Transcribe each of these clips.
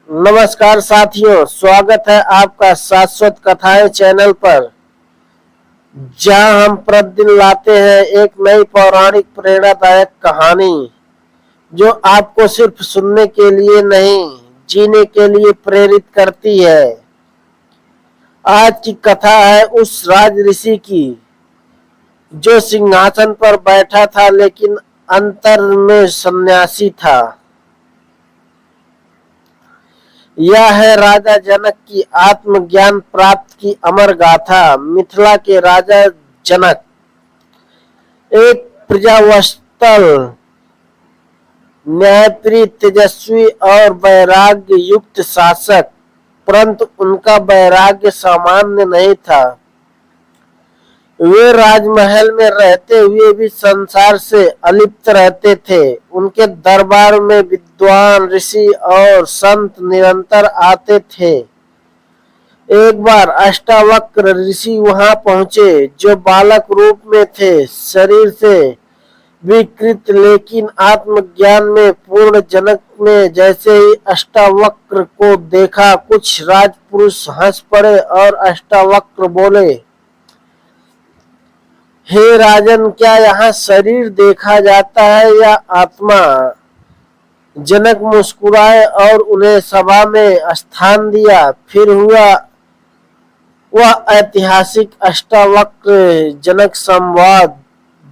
नमस्कार साथियों, स्वागत है आपका शाश्वत कथाएं चैनल पर, जहां हम प्रतिदिन लाते हैं एक नई पौराणिक प्रेरणादायक कहानी जो आपको सिर्फ सुनने के लिए नहीं, जीने के लिए प्रेरित करती है। आज की कथा है उस राज ऋषि की जो सिंहासन पर बैठा था लेकिन अंतर में सन्यासी था। यह है राजा जनक की आत्मज्ञान प्राप्त की अमर गाथा। मिथिला के राजा जनक एक प्रजावत्सल, न्यायप्रिय, तेजस्वी और वैराग्य युक्त शासक, परंतु उनका वैराग्य सामान्य नहीं था। वे राजमहल में रहते हुए भी संसार से अलिप्त रहते थे। उनके दरबार में विद्वान ऋषि और संत निरंतर आते थे। एक बार अष्टावक्र ऋषि वहां पहुंचे, जो बालक रूप में थे, शरीर से विकृत लेकिन आत्मज्ञान में पूर्ण। जनक ने जैसे ही अष्टावक्र को देखा, कुछ राजपुरुष हंस पड़े और अष्टावक्र बोले, हे राजन, क्या यहाँ शरीर देखा जाता है या आत्मा? जनक मुस्कुराए और उन्हें सभा में स्थान दिया। फिर हुआ वह ऐतिहासिक अष्टावक्र जनक संवाद,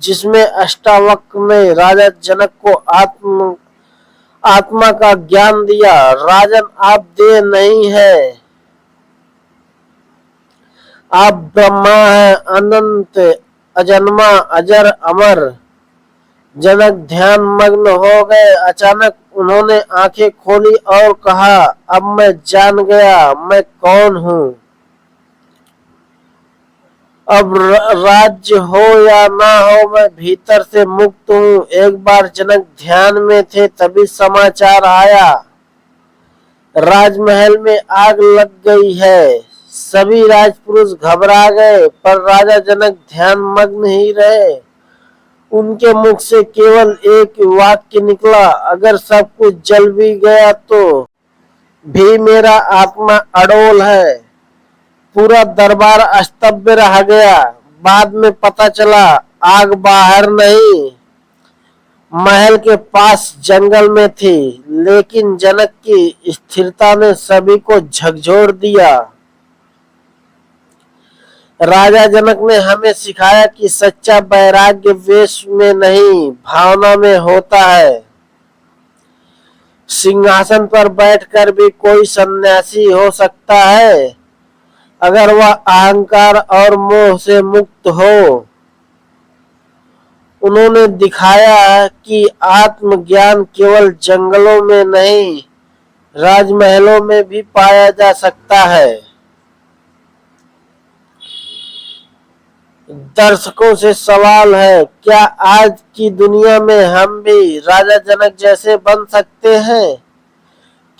जिसमें अष्टावक्र ने राजा जनक को आत्मा का ज्ञान दिया। राजन, आप देह नहीं है, आप ब्रह्मा है, अनंत, अजन्मा, अजर, अमर। जनक ध्यान मग्न हो गए। अचानक उन्होंने आंखें खोली और कहा, अब मैं जान गया मैं कौन हूँ। अब राज्य हो या ना हो, मैं भीतर से मुक्त हूँ। एक बार जनक ध्यान में थे, तभी समाचार आया, राजमहल में आग लग गई है। सभी राजपुरुष घबरा गए, पर राजा जनक ध्यान मग्न ही रहे। उनके मुख से केवल एक वाक्य निकला, अगर सब कुछ जल भी गया तो भी मेरा आत्मा अडोल है। पूरा दरबार स्तब्ध रह गया। बाद में पता चला, आग बाहर नहीं, महल के पास जंगल में थी। लेकिन जनक की स्थिरता ने सभी को झकझोर दिया। राजा जनक ने हमें सिखाया कि सच्चा वैराग्य वेश में नहीं, भावना में होता है। सिंहासन पर बैठकर भी कोई सन्यासी हो सकता है, अगर वह अहंकार और मोह से मुक्त हो। उन्होंने दिखाया कि आत्मज्ञान केवल जंगलों में नहीं, राजमहलों में भी पाया जा सकता है। दर्शकों से सवाल है, क्या आज की दुनिया में हम भी राजा जनक जैसे बन सकते हैं?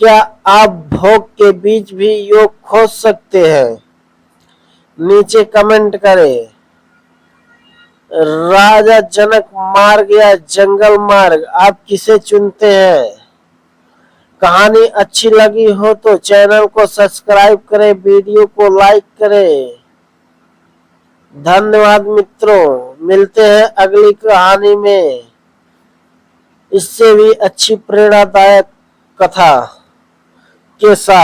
क्या आप भोग के बीच भी योग खोज सकते हैं? नीचे कमेंट करें। राजा जनक मार्ग या जंगल मार्ग, आप किसे चुनते हैं? कहानी अच्छी लगी हो तो चैनल को सब्सक्राइब करें, वीडियो को लाइक करें। धन्यवाद मित्रों, मिलते हैं अगली कहानी में इससे भी अच्छी प्रेरणादायक कथा के साथ।